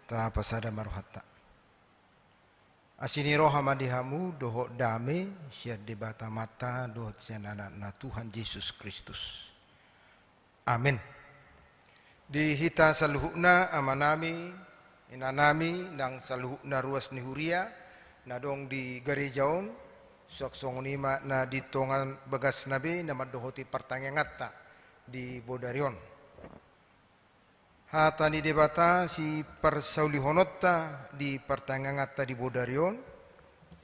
ta pasada maruhatta. Asini roha madihamu doho dame siad debata mata doho sianana na Tuhan Yesus Kristus. Amin. Di hita saluhukna amanami inanami nang saluhukna ruas ni huria nadong di gerejaon sok songunima na ditongan bagas nabi na madohoti pertangengatta di Bodarion. Hata ni debata si persaulihonota di pertangengatta di Bodarion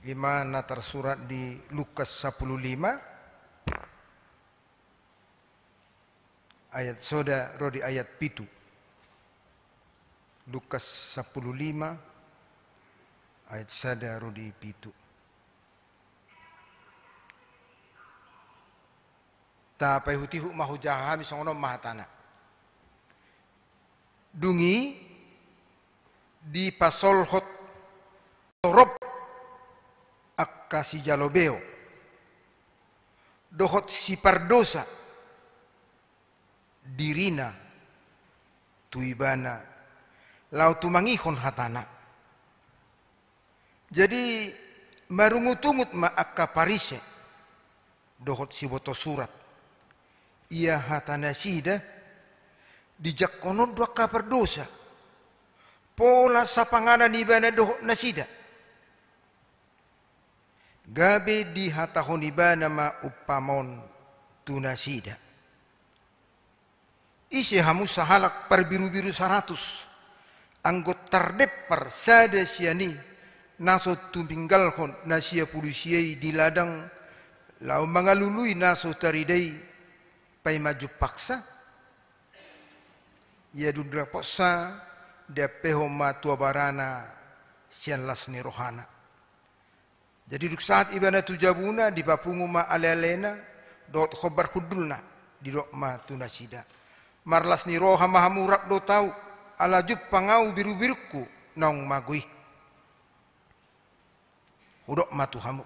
lima na tersurat di Lukas 15 ayat soda rodi ayat pitu. Lukas 15 ayat sada rodi pitu. Ta payhutihu mahujaha misongono mahatana. Dungi di pasolhot torop akka si jalobeo dohot si pardosa dirina tuibana lau tumangihon hatana. Jadi marungutumut ma akka parise dohot si boto surat ia hatana sida dijak konon dua kapar dosa pola sapangana nibana dohot nasida gabe di hatahon nibana ma upamon tunasida isi hamu sahalak per biru-biru 100 anggot tardepar sada siani naso tumbinggalhon nasia pulusiai di ladang lau mangalului naso taridai pai maju paksa ia dudra posa dia peho matua barana sian lasni rohana. Jadi duk saat ibana tujabuna di papungu ma ale-alena dot khobar hudulna di dok ma tunasida. Marlas ni roha mahamurat do tau ala jup pangau biru-biruku nong magui. Udok ma tuhamu.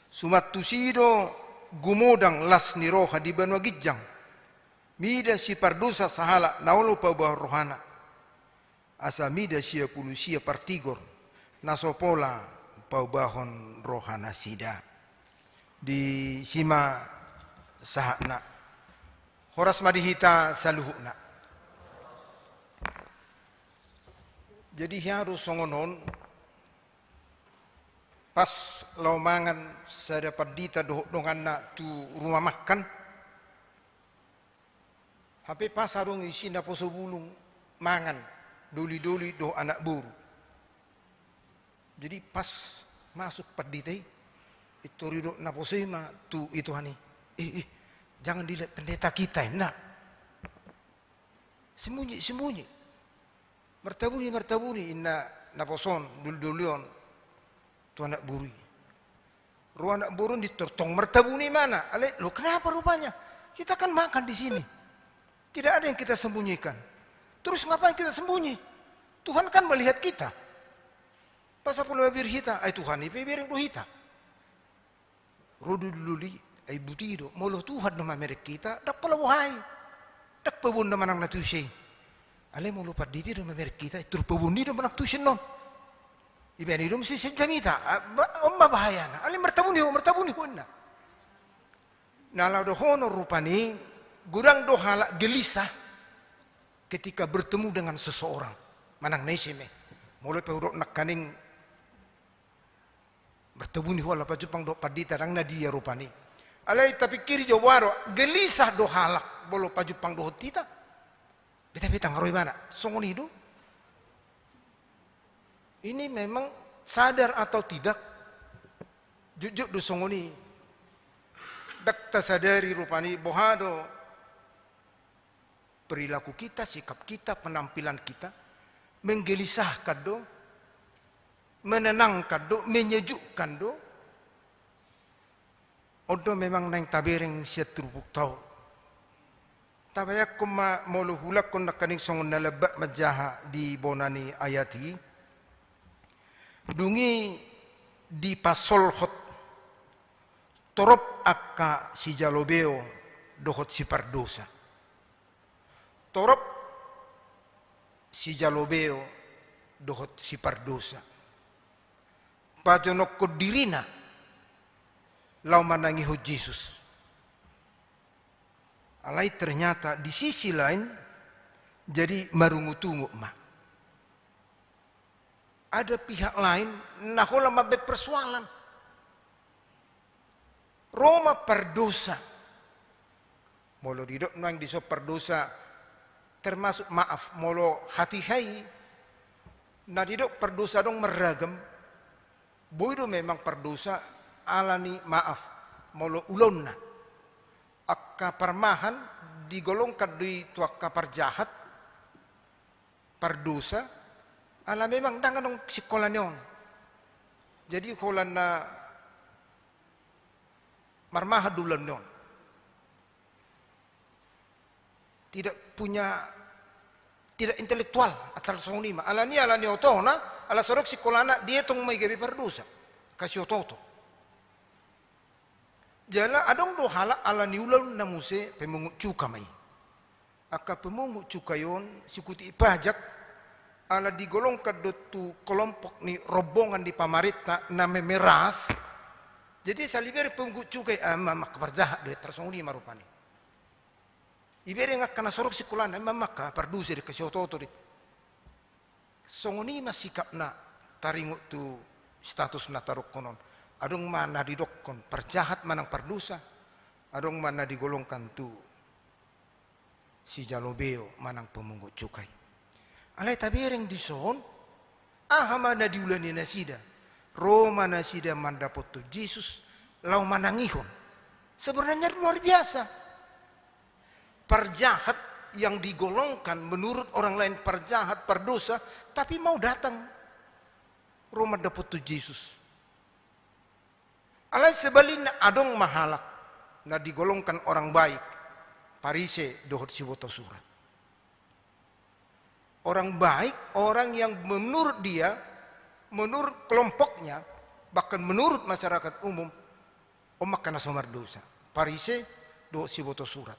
Sumat tusido gumodang las ni roha di banwa gijang. Mida si pardosa sahala naolo pa bah rohana asa mida sia pulusia partigor nasopola pa bahon rohana sida di sima sahana horas madihita saluhuna. Jadi harus songonon pas laumangan sada padita dongan na tu rumah makan hape pasarong isi na poso bulung mangan doli-doli do anak buru. Jadi pas masuk paditay itu ridok na poso ma tu itu hani. Jangan dilihat pendeta kita nak. Sembunyi. Mertabuni inna na poson dul-dulion tu anak buru. Ruang anak buru ditertong mertabuni mana? Ale, lo kenapa rupanya? Kita kan makan di sini. Tidak ada yang kita sembunyikan. Terus ngapain kita sembunyi? Tuhan kan melihat kita. Pasal pula bir hita, ay Tuhan ipe biring do hita. Rodu dululi ay butido, molo Tuhan nama merek kita, dak pala buhay. Dak pabun naman ang natusin. Ale molo paditi nama merek kita, tur pabundi naman ang tusin non. Ibe ni dum si senjamita, omba bahaya na. Ale mertabuni ho na. Nalau do honor rupani gurang dohala gelisah ketika bertemu dengan seseorang manang naisime mulai peurok nak kaning bertemu ni wala pa Jepang do padita rang nadia rupani alai tapi kiri jawaro gelisah dohala bolo pa Jepang do tita beta ngaroi mana songon hidup ini memang sadar atau tidak jujur do songoni dakta sadari rupani bohado perilaku kita, sikap kita, penampilan kita menggelisahkan do, menenangkan do, menyejukkan do. Odo memang nang tabering siya trubuk tau. Tabayak kuma moluhulak kun nakaning songon nalabak majaha di bonani ayati. Dungi di pasolhot torop akka si jalobeo dohot si pardosa. Torop si jalobeo dohot si pardosa. Pajonok ko dirina lau manangiho Jesus. Alai ternyata di sisi lain jadi marungu-tungu ma. Ada pihak lain nahola mabe persoalan. Roma perdosa. Molo didok nang diso perdosa termasuk maaf molo hati hai. Nah didok perdosa dong meragam. Boido memang perdosa alani maaf molo ulonna. Akka permahan digolongkan di tuak kapar jahat perdosa ala memang dangan dong psikolanion. Jadi kolan na marmaha dulan non. Tidak punya, tidak intelektual atal sonima. Alani otona, ala sorok psikolana dia tong may gabi perdosa. Kasih ototo. Jala adong do hala alani ulan na muse pemungut cuka may. Aka pemungut cuka yon sikuti pajak ala digolong kadotu kelompok ni rombongan di pamarita na memeras. Jadi saliberi pemungut cukai mama keperjahat duit tersonguni marupani. Iberi ngak kana sorok sikulana maka pardusi di kasih ototo di. Songoni masikap na taringut tu status na taruk konon. Adong mana didokkon perjahat manang pardusa. Adong mana digolongkan tu si jalobeo manang pemungut cukai. Alai tabireng di son ahamana diulani nasida. Roma nasida mandapot tu Yesus lau manangihon. Sebenarnya luar biasa. Perjahat yang digolongkan menurut orang lain perjahat, perdosa, tapi mau datang Roma dapot tu Yesus. Alai sebaliknya adong mahalak na digolongkan orang baik. Parise dohot siwoto surat. Orang baik, orang yang menurut dia, menurut kelompoknya, bahkan menurut masyarakat umum, omak kana somar dosa. Parise dohot siwoto surat.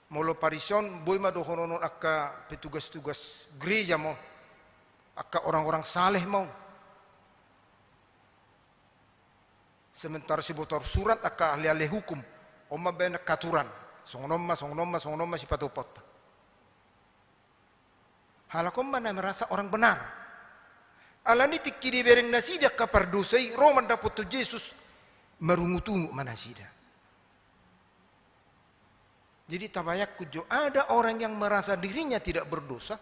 Molo parison boy ma dohononon akka petugas-tugas gereja mo, akka orang-orang saleh mau. Sementara si botor surat akka ahli-ahli hukum, oma bena katuran, songnomma si patupot. Halakom mana merasa orang benar. Alani tikiri bereng nasida kapardusai Roman dapot tu Yesus merungutungu manasida. Jadi tabayak kujo ada orang yang merasa dirinya tidak berdosa.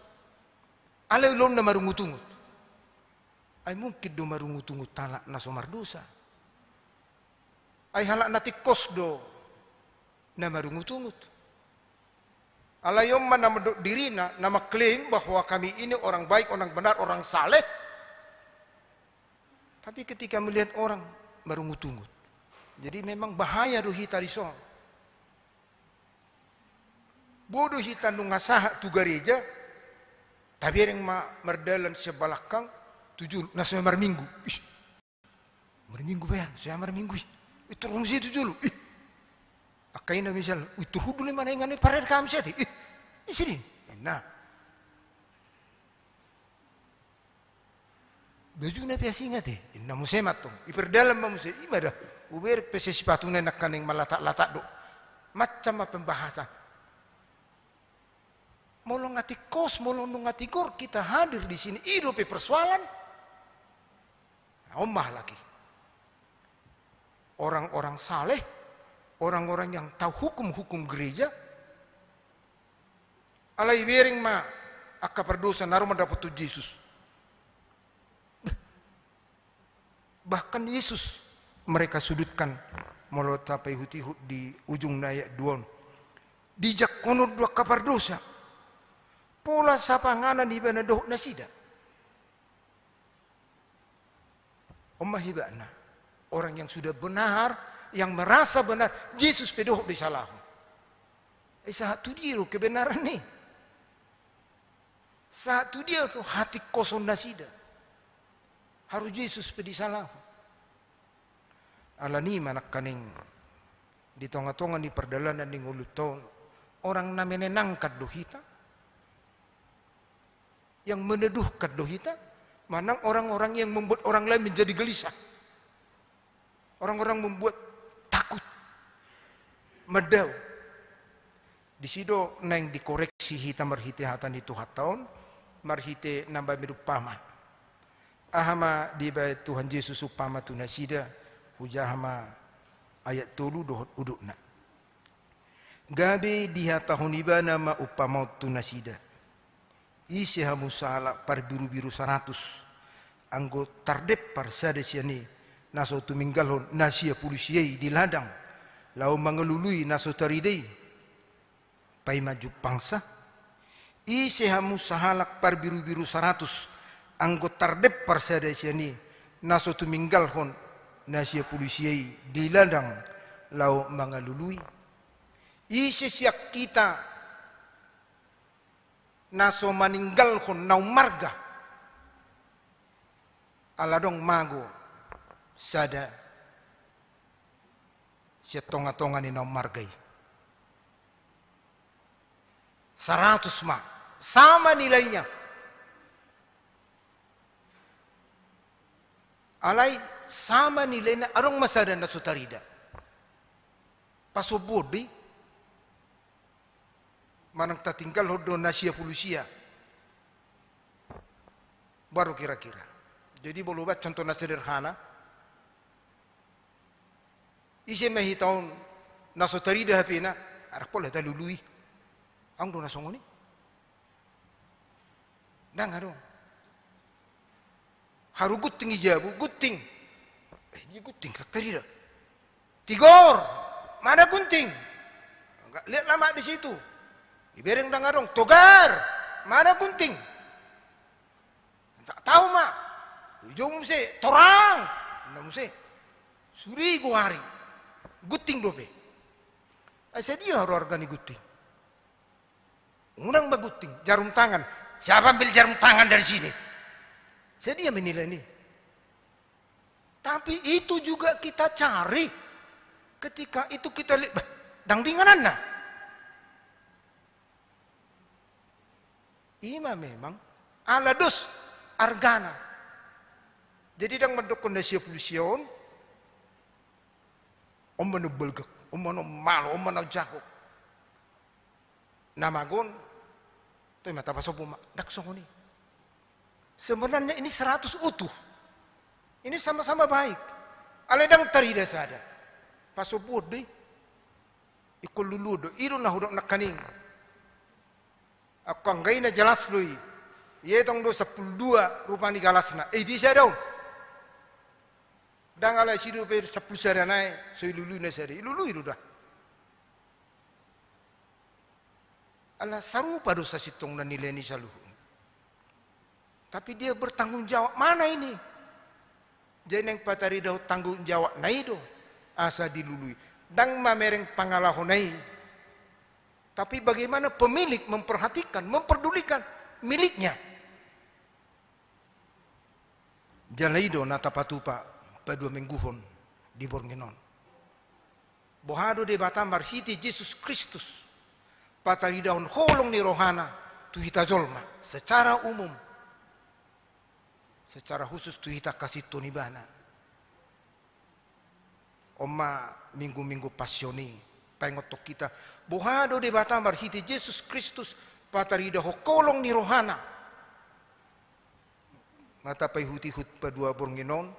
Alai ulon na marungutungut. Ay mungkin do marungutungut talak na somar dosa. Ay halak na tikos do na marungutungut. Alayom man na dirina na maklaim bahwa kami ini orang baik, orang benar, orang saleh. Tapi ketika melihat orang marungutungut. Jadi memang bahaya ruhita rison. Bodoh hita nungasaha tu gereja, tapi yang merdalan sebelakang tujuh nasa marminggu. Marminggu bayan, saya marminggu. Itu orang situ dulu. Akaina misal, itu hudu lima nengan parer kami siapa? Sini, nah. Baju na piasi ingat namu semat tong. Iperdalam mamu se, imada. Uber pese sepatunya nak kaneng malatak-latak do. Macam apa pembahasan. Molo ngati kos, molo ngati gor, kita hadir di sini hidup persoalan. Omah lagi. Orang-orang saleh, orang-orang yang tahu hukum-hukum gereja, alai bering ma akka perdosa narum dapat tu Yesus. Bahkan Yesus mereka sudutkan molo tapai hutihut di ujung nayak duon. Dijak kono dua kapar dosa. Pola sapanganan di bana doh nasida. Omah hibana. Orang yang sudah benar, yang merasa benar, Yesus pedoh di salah. Saat itu dia kebenaran nih. Saat itu dia hati kosong nasida. Harus Yesus pedi salah. Alani manak kaning di tonga-tonga di perdalanan di nguluton orang namanya nangkat dohita. Yang meneduhkan dohita Mana orang-orang yang membuat orang lain menjadi gelisah. Orang-orang membuat takut. Medau. Di sido neng dikoreksi hita marhite hatan itu hataon. Marhite nambah mirupama. Ahama di bait Tuhan Yesus upama tunasida. Hujahama ayat tulu dohot udukna. Gabe diha tahuniba nama upama tunasida. Isi hamusala par biru-biru 100 anggo tardep par sadesiani naso tuminggalhon nasia polisiai di ladang lau mangelului naso taridei pai maju pangsa. Isi hamusahalak par biru-biru 100 anggo tardep par sadesiani naso tuminggalhon nasia polisiai di ladang lau mangelului. Isi siak kita naso maninggalhon nau marga aladong mago sada siya tonga-tonga ni nau margai 100 ma sama nilainya alai sama nilainya arong masada na sutarida pasobodi manang tatinggal hodo nasia pulusia baru kira-kira. Jadi boleh buat contoh sederhana. Isi mehi tahun naso tarida hapina arak pola talului. Ang do nasongoni. Dang haro. Haru guting ijabu guting. Ini guting tarida. Tigor mana gunting? Enggak lihat lama di situ. Ibereng dangarong, togar, mana gunting? Tak tahu mak. Ujung muse, torang, ndak muse. Suri guari, gunting dobe. Asa dia harus organi gunting. Undang baguting, jarum tangan. Siapa ambil jarum tangan dari sini? Saya dia menilai ini. Tapi itu juga kita cari. Ketika itu kita lihat, dang dinganan nah. Ima memang alados argana. Jadi dang mendukung nasia polusion, mana belgak, mana malu, mana jago. Namagon, tu mata pasopo mak dak songoni. Sebenarnya ini 100 utuh. Ini sama-sama baik. Aledang tarida sada. Pasopo deh, ikut luludo, iru na hudok nakaning. Aku anggai na jelas lui. Ye tong do 12 rupani galasna. Di saya dong. Dang ala sidu per 10 sari nae, so lulu na sari. Lulu itu dah. Ala sarupa dosa sitong na nilai ni saluhu. Tapi dia bertanggung jawab mana ini? Jadi yang patari dah tanggung jawab nai do. Asa dilului. Dang mamereng pangalahonai. Tapi bagaimana pemilik memperhatikan, memperdulikan miliknya. Jalaido natapatupa pada 2 mingguhon di Bornginon. Bohado de batamar hiti Yesus Kristus. Pataridahon holong ni rohana tuhita zolma secara umum. Secara khusus tuhita kasih tunibana. Oma minggu-minggu pasioni. Pengotok kita bohado de batamar hiti Yesus Kristus patarida hokolong ni rohana mata pai huti-hut padua Bornginon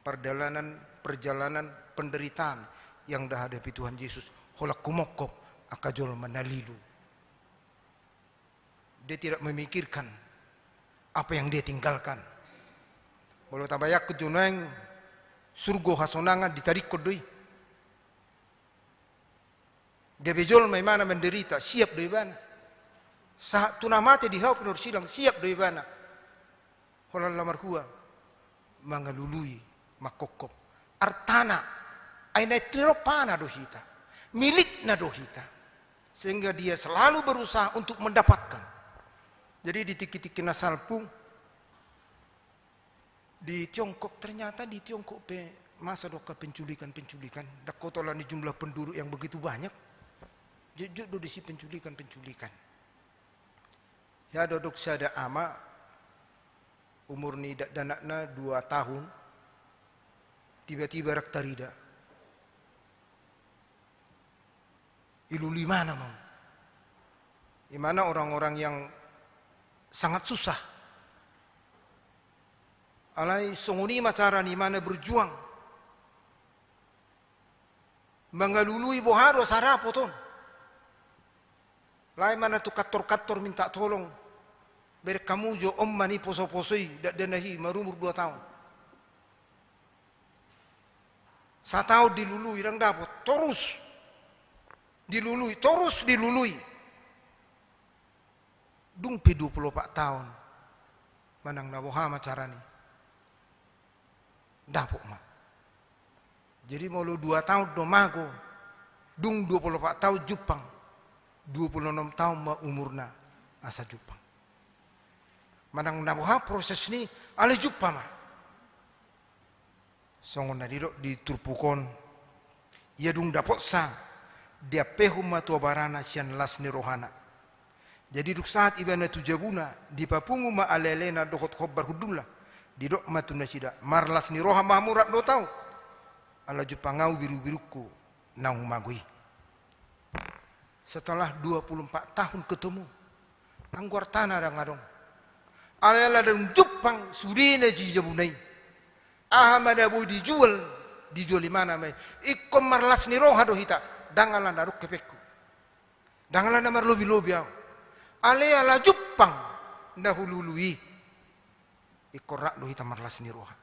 perjalanan penderitaan yang dah hadapi Tuhan Yesus holak kumokop akajol manalilu. Dia tidak memikirkan apa yang dia tinggalkan. Walau tabayak kejunang surgo hasonangan ditarik kodoi. Dia bejol mana menderita, siap dari mana. Saat tunah mati di hau penur silang, siap dari mana. Holal lamar hua, mangalului, makokop. Artana, aina pana dohita, milik na dohita. Sehingga dia selalu berusaha untuk mendapatkan. Jadi di tiki-tiki nasalpung, di Tiongkok, ternyata di Tiongkok masa doka penculikan. Dakotolan di jumlah penduduk yang begitu banyak. Jujur di si penculikan. Ya dodok sada ama umur ni danakna 2 tahun, tiba-tiba rak tarida. Iluli mana mau? Di mana orang-orang yang sangat susah. Alai songoni macara ni mana berjuang. Mengalului boharo sarapo ton. Lai mana tu kator-kator minta tolong. Ber kamu jo om mani poso-posoi dak denahi marumur 2 tahun. 1 tahun dilului rang dapot terus. Dilului terus dilului. Dung pe 24 tahun. Manang naboha macarani. Dapok mah. Jadi mau 2 tahun domago. Dung 24 tahun Jepang. 26 tahun ma umurna asa Jepang. Manang naboha proses ni ale Jepang mah. Songon na didok diturpukon. Ia dung dapok sa. Dia pehuma tua barana sian las ni rohana. Jadi duk saat ibana tu jabuna di papungu ma alelena dokot khobar hudumlah. Didok matu nasida marlas ni roha mahmurat do tau. Ala Jepangau biru-biruku nang magui. Setelah 24 tahun ketemu. Angguar tanah ada ngadong. Ala dong Jepang surina ji jabunai. Ahmad Abu dijual di mana mai. Ikom marlas ni roha do hita. Dangalan daruk kepekku. Dangalan namar lobi-lobi au. Ale ala Jepang nahulului ikorak do hita marlas ni roha.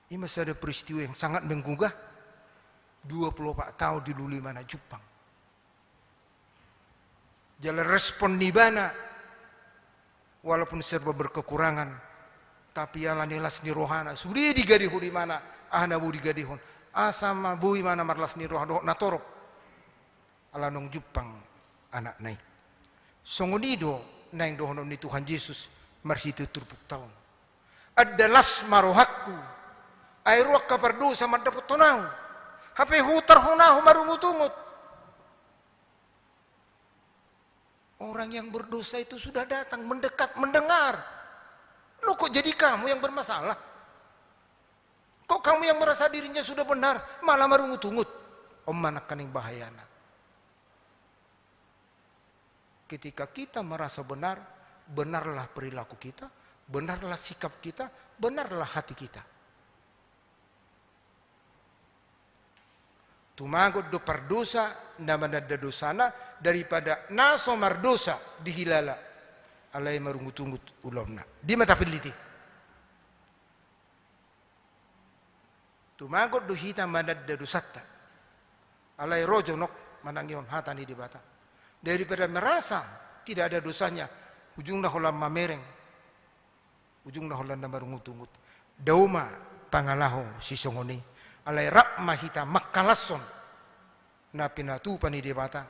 Ini masih ada peristiwa yang sangat menggugah. 24 tahun dilului mana Jepang. Jalan respon nibana walaupun serba berkekurangan tapi ala nilas ni rohana suri digadihun di mana ahna bu digadihun asama bui mana marlas ni roha do natorok ala nong Jepang anak nai songonido nang dohono ni Tuhan Yesus marhitu turpuk tahun adalas marohakku airuak kapardu sama dapot tonau hape hutar hunahu marungut-ungut. Orang yang berdosa itu sudah datang, mendekat, mendengar. Loh kok jadi kamu yang bermasalah? Kok kamu yang merasa dirinya sudah benar, malah marungut-ungut? Om manakan yang bahayana. Ketika kita merasa benar, benarlah perilaku kita, benarlah sikap kita, benarlah hati kita. Tumagot do pardosa namana da dosana daripada naso mardosa dihilala alai marungut-ungut ulomna di mata piliti. Tumagot do hita manad da dosata alai rojo nok manangion hatani di bata daripada merasa tidak ada dosanya ujungna holam mamereng ujungna holam marungut-ungut dauma pangalaho si songoni alai rakma hita makalason na pinatupan ni debata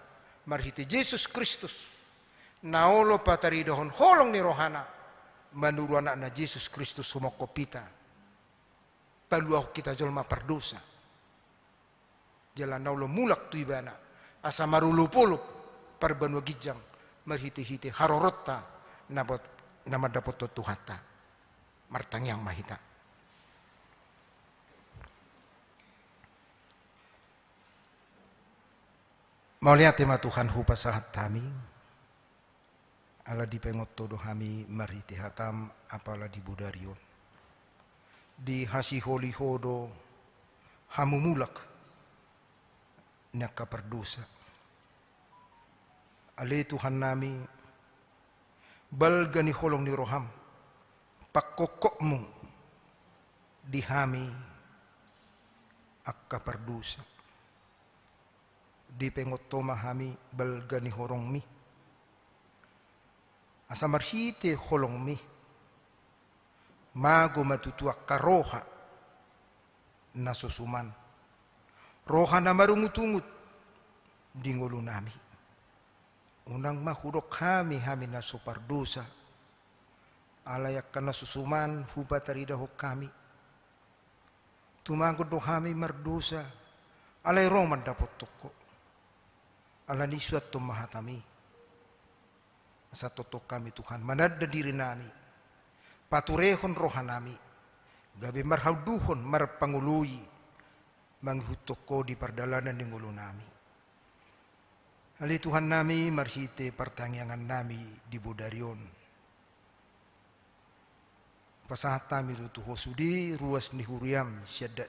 marhiti Yesus Kristus naolo pataridohon holong ni rohana manuru anak na Yesus Kristus sumokopita paluah kita jolma perdosa jalan naulo mulak tu ibana asa marulu pulup parbanwa gijang marhiti-hiti harorota nabot namadapot tuhata martangyang mahita. Mau lihat tema Tuhan hupa sahat kami ala dipengot todo kami mariti hatam apala di budarion di hasi holi hodo hamumulak nakaperdosa ale Tuhan nami balgani holong ni roham pakokokmu di hami akaperdosa di pengotoma hami balgani horong mi asa marhite holong mi mago matutua karoha nasusuman roha na marungut-ungut di ngulu nami unang mahurok hami nasupardosa alayak ka nasusuman hupataridahok kami tumagod do hami mardosa alay roman dapot toko ala niswat tumahatami sa totok kami Tuhan manad na diri nami paturehon rohanami, gabi marhauduhon marpangului, manghutoko di pardalanan ng ulo nami. Ali Tuhan nami marhite pertanyaan nami di Budarion. Pasahat nami rutuho sudi ruas ni huriam syadda